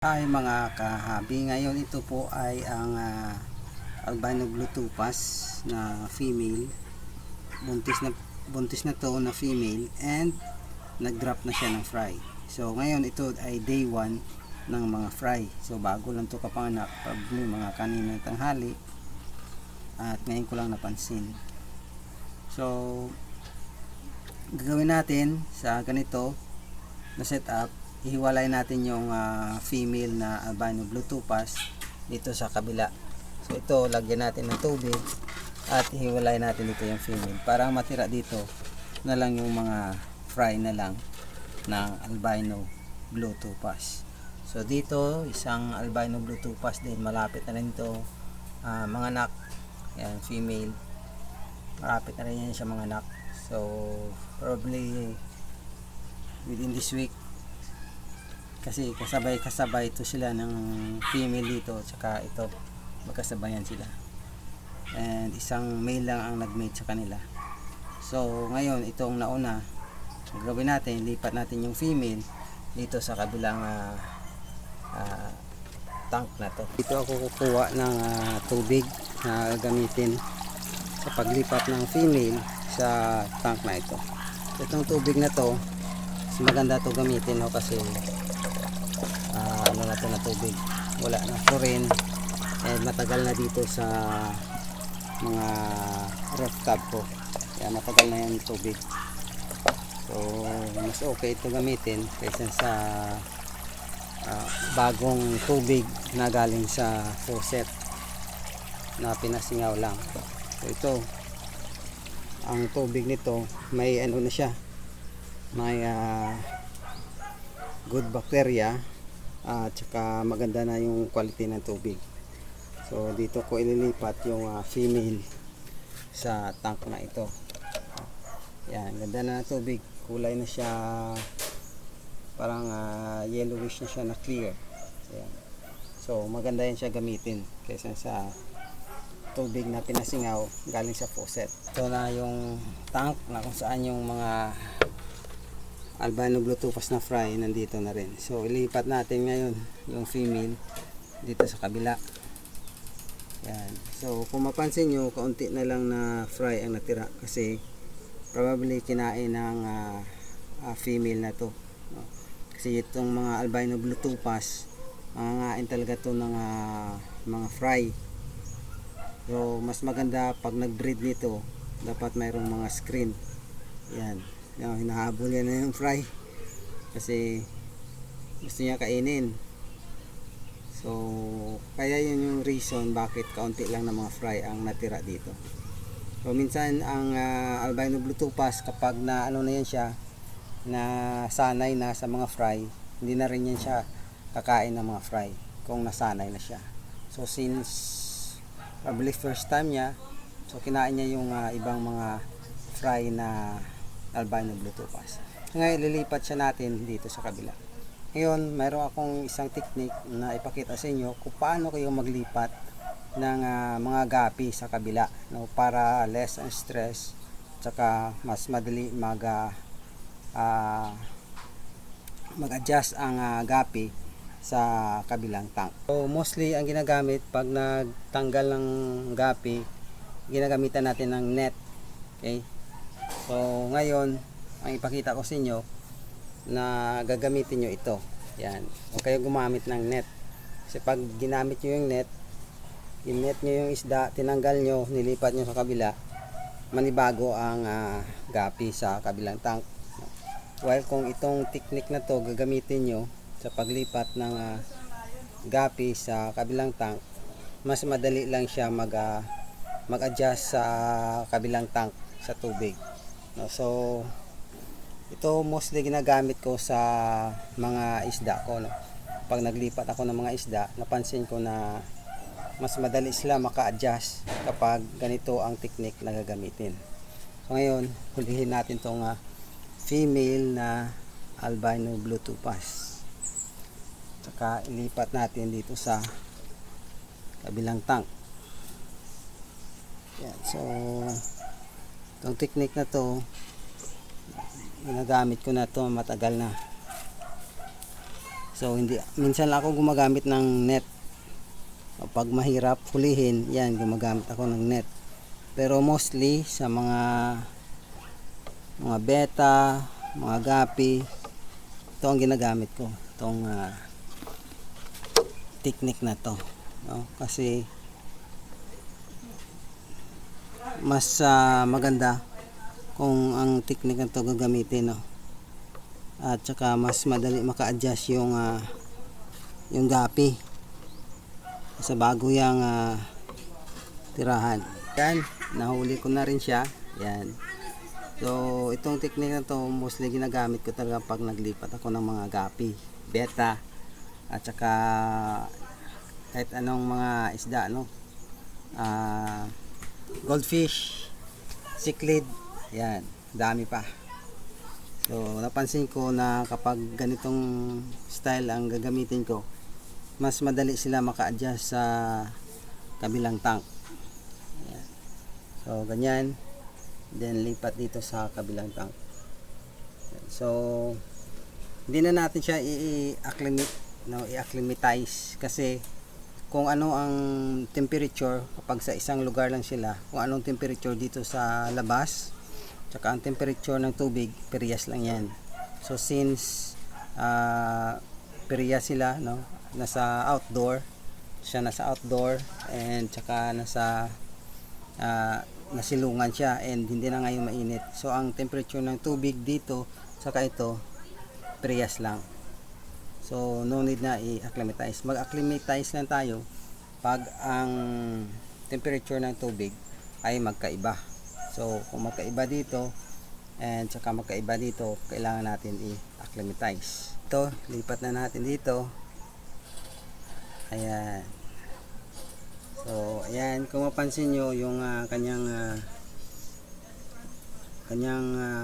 Hi mga kahabi, ngayon ito po ay ang albino blue tupas na female. Buntis na to na female and nag-drop na siya ng fry. So ngayon ito ay day 1 ng mga fry. So bago lang to kapanganak, probably mga kaninang tanghali at ngayon ko lang napansin. So gagawin natin sa ganito na setup, ihiwalay natin yung female na albino blue tupas dito sa kabila. So ito, lagyan natin ng tubig at ihiwalay natin dito yung female para matira dito na lang yung mga fry na lang ng albino blue tupas. So dito, isang albino blue tupas din, malapit na rin ito mga anak. Yan, female, malapit na rin yan sa mga anak. So probably within this week, kasi kasabay ito sila ng female dito, tsaka ito magkasabayan sila, and isang male lang ang nagmate sa kanila. So ngayon itong nauna, gagawin natin, lipat natin yung female dito sa kabilang tank na to. Dito ako kukuha ng tubig na gamitin sa paglipat ng female sa tank na ito. Itong tubig na to, maganda to gamitin kasi ano na to na tubig, wala na chlorine and matagal na dito sa mga ref tub ko, kaya matagal na yan tubig. So mas okay ito gamitin kaysa sa bagong tubig na galing sa faucet na pinasingaw lang. So ito, ang tubig nito may ano na siya, may good bacteria at saka maganda na yung quality ng tubig. So dito ko ililipat yung female sa tank na ito. Yan, ganda na ng tubig, kulay na siya, parang yellowish na siya na clear. Yan. So maganda yan siya gamitin kaysa sa tubig na pinasingaw galing sa faucet. Ito na yung tank na kung saan yung mga albino blue tupas na fry nandito na rin. So ilipat natin ngayon yung female dito sa kabila. Yan. So kung mapansin nyo, kaunti na lang na fry ang natira kasi probably kinain ng female na to, no? Kasi itong mga albino blue tupas, mangangain talaga to ng mga fry. So mas maganda pag nag-breed nito, dapat mayroong mga screen. Yan, hinahabol yan na yung fry kasi gusto niya kainin. So kaya yun yung reason bakit kaunti lang ng mga fry ang natira dito. So minsan ang albino blue tupas, kapag na ano na yan siya, na sanay na sa mga fry, hindi na rin yan siya kakain ng mga fry kung nasanay na siya. So since probably first time niya, so kinain niya yung ibang mga fry na albino blue tupas. Ngayon lilipat siya natin dito sa kabila. Ngayon mayroon akong isang technique na ipakita sa inyo kung paano kayo maglipat ng mga gapi sa kabila, no, para less ang stress, tsaka mas madali mag-adjust ang gapi sa kabilang tank. So mostly ang ginagamit pag nagtanggal ng gapi, ginagamitan natin ng net. Okay? So ngayon ang ipakita ko sa inyo na gagamitin nyo ito. Yan, huwag kayo gumamit ng net, kasi pag ginamit nyo yung net nyo yung isda, tinanggal nyo, nilipat nyo sa kabila, manibago ang gapi sa kabilang tank. While kung itong technique na to gagamitin nyo sa paglipat ng gapi sa kabilang tank, mas madali lang siya mag-adjust sa kabilang tank sa tubig, no? So ito mostly ginagamit ko sa mga isda ko, no? Pag naglipat ako ng mga isda, napansin ko na mas madali sila maka-adjust kapag ganito ang technique na gagamitin. So ngayon hulihin natin tong female na albino blue tupas, saka ilipat natin dito sa kabilang tank. Yan. So itong technique na to, ginagamit ko na to matagal na. So hindi, minsan lang ako gumagamit ng net. Pag mahirap hulihin, yan, gumagamit ako ng net. Pero mostly sa mga beta, mga gapi, ito ang ginagamit ko. Itong technique na to, no? Kasi mas maganda kung ang technique na to gagamitin, no? At saka mas madali maka-adjust yung gapi sa bago yung tirahan. Yan, nahuli ko na rin siya. Yan. So itong technique na to mostly ginagamit ko talaga pag naglipat ako ng mga gapi, beta, at saka kahit anong mga isda, no? Goldfish, cichlid, yan, dami pa. So napansin ko na kapag ganitong style ang gagamitin ko, mas madali sila maka-adjust sa kabilang tank. Yan. So ganyan, then lipat dito sa kabilang tank. So hindi na natin siya i-acclimatize, kasi kung ano ang temperature kapag sa isang lugar lang sila, kung anong temperature dito sa labas, tsaka ang temperature ng tubig, parehas lang yan. So since parehas sila, no, nasa outdoor, siya nasa outdoor, and tsaka nasilungan siya, and hindi na ngayon mainit. So ang temperature ng tubig dito saka ito, parehas lang. So no need na i-acclimatize. Mag-acclimatize lang tayo pag ang temperature ng tubig ay magkaiba. So kung magkaiba dito and saka magkaiba dito, kailangan natin i-acclimatize. Ito, lipat na natin dito. Ayan. So ayan, kung mapansin nyo yung kanyang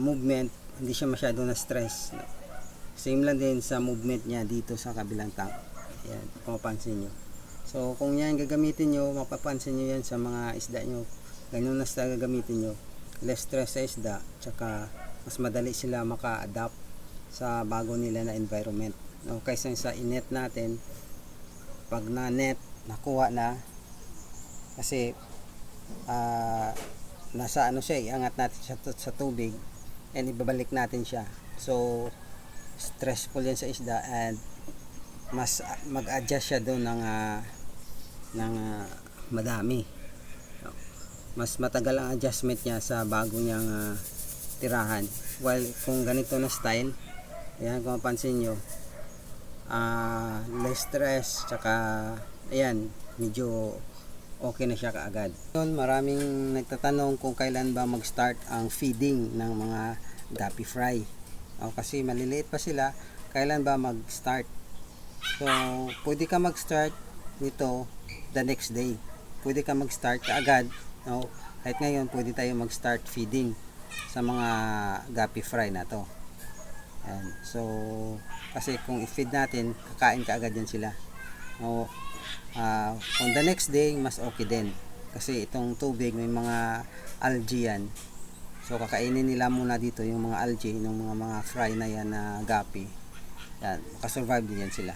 movement, hindi siya masyado na stress. Same lang din sa movement niya dito sa kabilang tank. Ayan, kung mapansin nyo. So kung yan gagamitin nyo, mapapansin nyo yan sa mga isda nyo. Ganyan na style gagamitin nyo. Less stress sa isda, tsaka mas madali sila maka-adapt sa bago nila na environment. No, kaysa sa inet natin, pag na-net, nakuha na, kasi nasa ano siya, iangat natin siya sa tubig and ibabalik natin siya. So stressful yan sa isda, and mas mag-adjust siya doon ng madami. Mas matagal ang adjustment niya sa bago niyang tirahan. While kung ganito na style, ayan, kung mapansin nyo, less stress, tsaka ayan, medyo okay na siya kaagad. Maraming nagtatanong kung kailan ba mag-start ang feeding ng mga gapi fry. Kasi maliliit pa sila, kailan ba mag-start? So pwede ka mag-start nito the next day. Pwede ka mag-start kaagad. No? Kahit ngayon pwede tayo mag-start feeding sa mga gapi fry na to. Ayan. So kasi kung i-feed natin, kakain kaagad yan sila. No? On the next day, mas okay din. Kasi itong tubig may mga algae yan. So kakainin nila muna dito yung mga algae ng mga fry na yan na gapi. Yan, makasurvive din yan sila.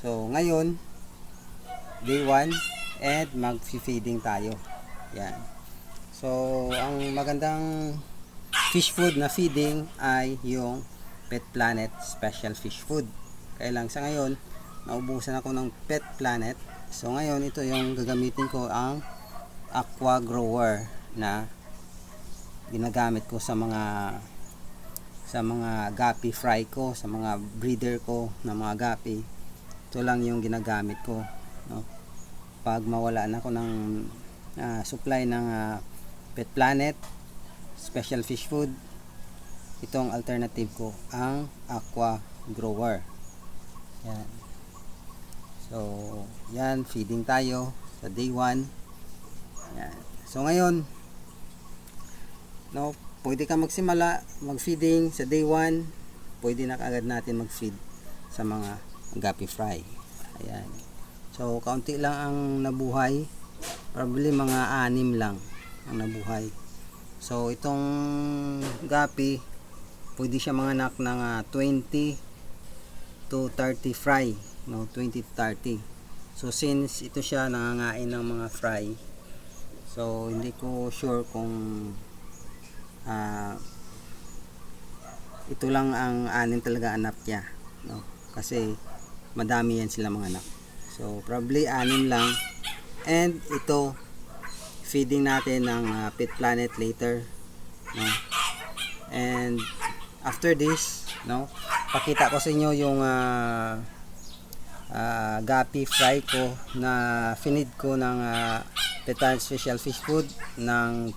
So ngayon, day 1, and mag-feeding tayo. Yan. So ang magandang fish food na feeding ay yung Pet Planet Special Fish Food. Kaya lang sa ngayon, naubusan ako ng Pet Planet. So ngayon, ito yung gagamitin ko, ang Aqua Grower na ginagamit ko sa mga gapi fry ko, sa mga breeder ko na mga gapi. Ito lang yung ginagamit ko, no? Pag mawala na ako ng supply ng Pet Planet Special Fish Food, itong alternative ko, ang Aqua Grower. Yan. So yan, feeding tayo sa day 1. Yan. So ngayon, no, pwede ka magsimula mag-feeding sa day 1, pwede na kaagad natin mag-feed sa mga gapi fry. Ayan. So kaunti lang ang nabuhay, probably mga 6 lang ang nabuhay. So itong gapi, pwede siya manganak ng 20 to 30 fry, no, 20 to 30. So since ito siya nangangain ng mga fry, so hindi ko sure kung ito lang ang anin talaga anak niya, no, kasi madami yan sila mga anak. So probably anin lang, and ito feeding natin ng Pet Planet later, no. And after this, no, pakita ko sa inyo yung gapi fry ko na finid ko ng Pet Planet Special Fish Food ng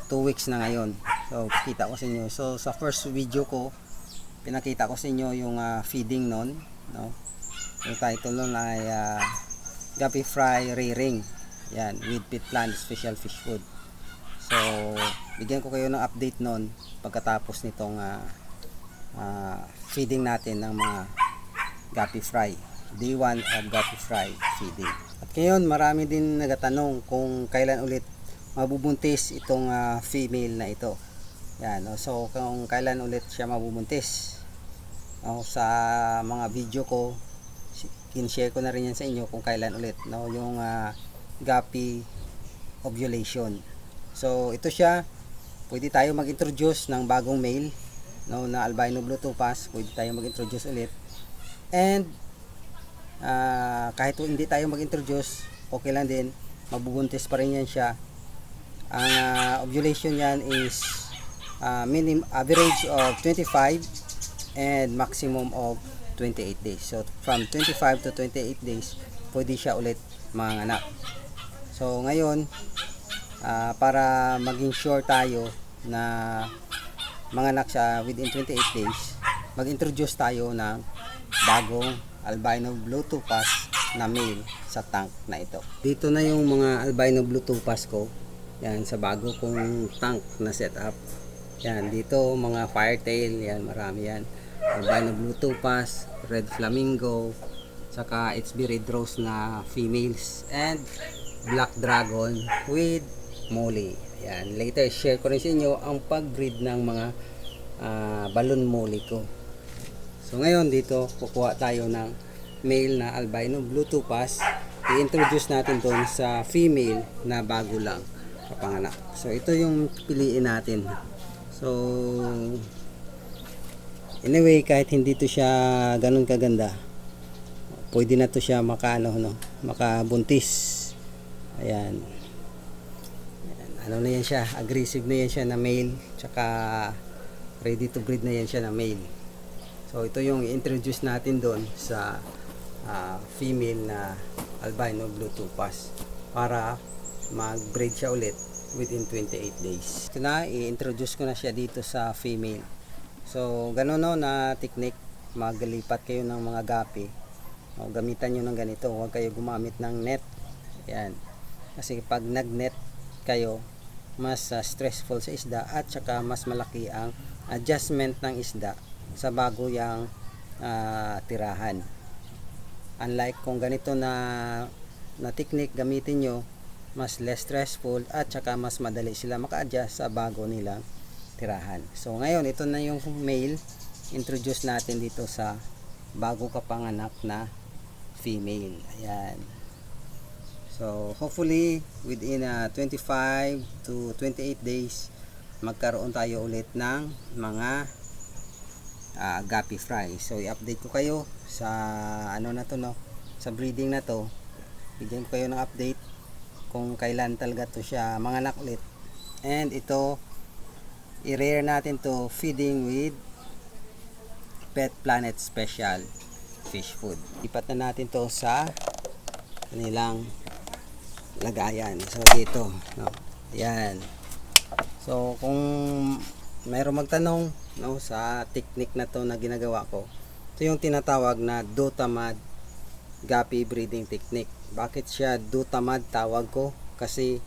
2 weeks na ngayon. So pakita ko sa inyo. So sa first video ko pinakita ko sa inyo yung feeding nun, no. Yung title nun ay gapi fry rearing, yan, with Pet Planet Special Fish Food. So bigyan ko kayo ng update nun pagkatapos nitong feeding natin ng mga gapi fry, day 1 of gapi fry feeding. At ngayon marami din nagatanong kung kailan ulit mabubuntis itong female na ito. Yan, no? So kung kailan ulit siya mabubuntis, no? Sa mga video ko in-share ko na rin yan sa inyo kung kailan ulit, no? Yung gapi ovulation. So ito siya, pwede tayo mag-introduce ng bagong male, no, na albino blue topaz. Pwede tayo mag-introduce ulit, and kahit hindi tayo mag-introduce, okay lang din, mabubuntis pa rin yan siya. Ang ovulation yan is minimum average of 25 and maximum of 28 days. So from 25 to 28 days pwede siya ulit manganak. So ngayon para maging sure tayo na manganak siya within 28 days, mag-introduce tayo ng bagong albino blue topaz na male sa tank na ito. Dito na yung mga albino blue topaz ko. Yan, sa bago kong tank na setup. Yan, dito mga firetail, yan, marami yan. Albino blue topaz, red flamingo, saka HB red rose na females, and black dragon with molly. Yan, later share ko rin sa inyo ang pag-breed ng mga balloon molly ko. So ngayon dito kukuha tayo ng male na albino blue topaz. I-introduce natin doon sa female na bago lang kapanganak. So ito yung piliin natin. So anyway, kahit hindi to siya ganun kaganda, pwede na to siya makabuntis. Ayan. Ano na yan siya, aggressive na yan siya na male, tsaka ready to breed na yan siya na male. So ito yung i-introduce natin doon sa female na albino blue topaz para mag-breed siya ulit within 28 days. Ito na, i-introduce ko na siya dito sa female. So gano'n, no, na technique, maglipat kayo ng mga gapi, o gamitan nyo ng ganito, huwag kayo gumamit ng net. Yan, kasi pag nag-net kayo, mas stressful sa isda, at saka mas malaki ang adjustment ng isda sa bago yang tirahan. Unlike kung ganito na technique gamitin nyo, mas less stressful, at saka mas madali sila maka-adjust sa bago nilang tirahan. So ngayon ito na yung male, introduce natin dito sa bago kapanganak na female. Ayan. So hopefully within 25 to 28 days magkaroon tayo ulit ng mga gapi fry. So i-update ko kayo sa ano na to, no, sa breeding na to. Bigyan ko kayo ng update kung kailan talaga to siya manganak ulit. And ito, i-rear natin to feeding with Pet Planet Special Fish Food. Ipat na natin to sa kanilang lagayan. So dito, no, yan. So kung mayroong magtanong, no, sa technique na to na ginagawa ko, ito yung tinatawag na Dotamad gapi breeding technique. Bakit siya Dotamad tawag ko? Kasi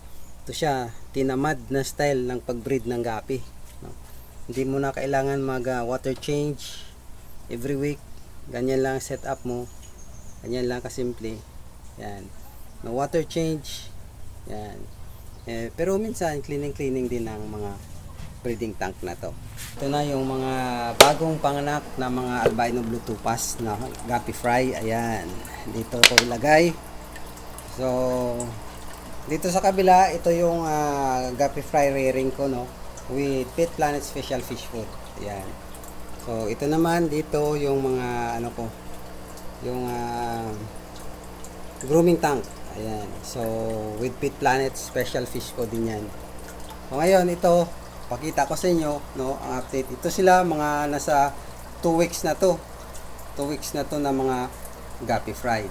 ito siya tinamad na style ng pag-breed ng gapi, no? Hindi mo na kailangan mag water change every week. Ganyan lang setup mo, ganyan lang kasimple. Yan, no water change. Yan. Pero minsan cleaning din ng mga breeding tank na to. Ito na yung mga bagong panganak na mga albino blue tupas na guppy fry. Ayan, dito ko ilagay. So dito sa kabila, ito yung guppy fry rearing ko, no, with Pet Planet Special Fish Food. Ayan. So ito naman dito yung mga ano ko, yung grooming tank. Ayan. So with Pet Planet Special Fish Food din yan. So ngayon ito, pakita ko sa inyo, no, ang update. Ito sila mga nasa 2 weeks na to. 2 weeks na to na mga guppy fry.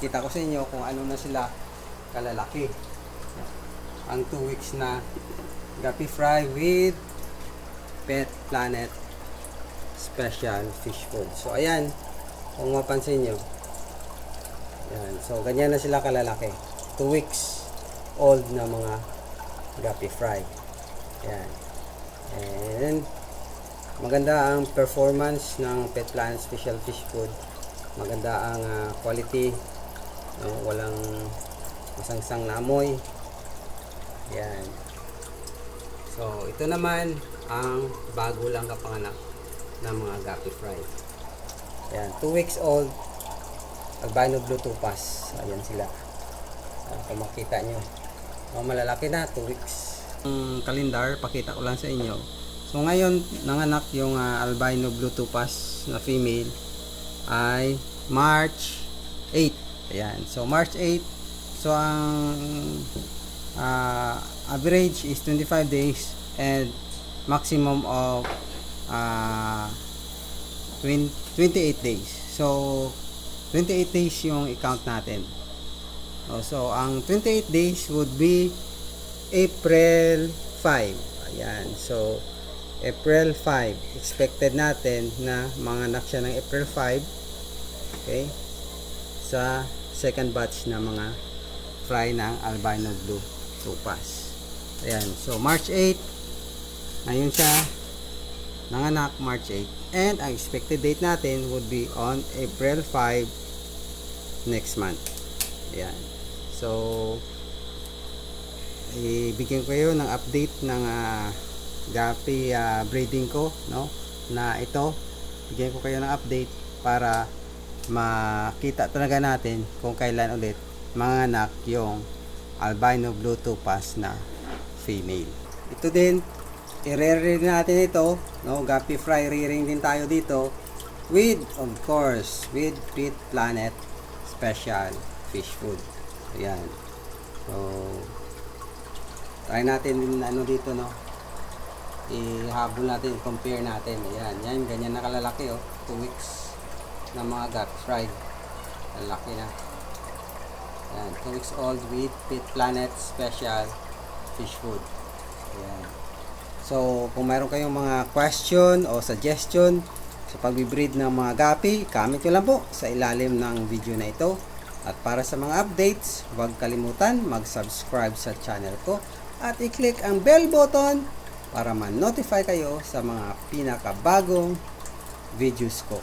Kita ko sa inyo kung ano na sila kalalaki. Ang 2 weeks na guppy fry with Pet Planet Special Fish Food. So ayan, kung mapansin nyo, ayan, so ganyan na sila kalalaki. 2 weeks old na mga guppy fry. Ayan. And maganda ang performance ng Pet Planet Special Fish Food. Maganda ang quality, no? Walang masangsang na amoy. Ayan. So ito naman ang bago lang kapanganak ng mga guppy fry. Ayan, 2 weeks old albino blue tupas. Ayan sila. Kung makita nyo, malalaki na, 2 weeks. Ang kalendar, pakita ko lang sa inyo. So ngayon, nanganak yung albino blue tupas na female ay March 8. Ayan, so March 8. So ang average is 25 days and maximum of 28 days. So 28 days yung i-count natin. So ang 28 days would be April 5. Ayan. So April 5 expected natin na manganak siya ng April 5. Okay? Sa second batch na mga fry ng albino blue tupas. Ayan. So March 8 ngayon siya nanganak, March 8. And ang expected date natin would be on April 5 next month. Ayan. So ibigyan ko kayo ng update ng guppy breeding ko, no, na ito. Bigyan ko kayo ng update para makita talaga natin kung kailan ulit manganak yung albino blue tupas na female. Ito din, i-rearing natin ito, no, guppy fry rearing din tayo dito with, of course, with Pet Planet Special Fish Food. Ayan. So try natin din ano dito, no, ihabol natin, compare natin. Ayan, yan, ganyan na kalalaki, oh, 2 weeks na mga guppy fry, lalaki na. Ayan, 2 weeks old with Pet Planet Special Fish Food. Ayan. So kung mayroon kayong mga question o suggestion sa pag-breed ng mga guppy, comment nyo lang po sa ilalim ng video na ito. At para sa mga updates, huwag kalimutan mag-subscribe sa channel ko at i-click ang bell button para ma-notify kayo sa mga pinakabagong videos ko.